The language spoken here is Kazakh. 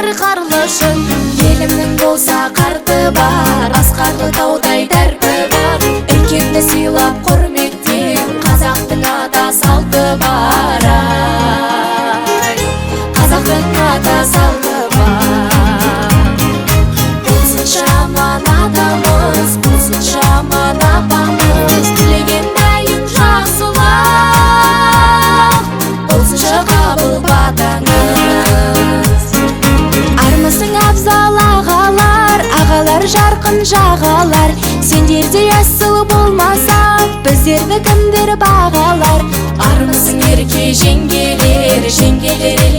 бары карлышын, елімнің болса қарты бар, асқарлы таудай дәрті бар. Үлкенді сыйлап құрметтеу қазақтың ата салты бар. Қазақтың ата салты бар. Болсыншы аман атамыз, болсыншы аман апамыз, тілеген дайын жақсылық, болсыншы қабыл батаңыз. Армысың абзал ағалар, ағалар жарқын жағалар, сендердей асыл болмаса біздерді кімдер бағалар. Армысың ерке жеңгелер, жеңгелер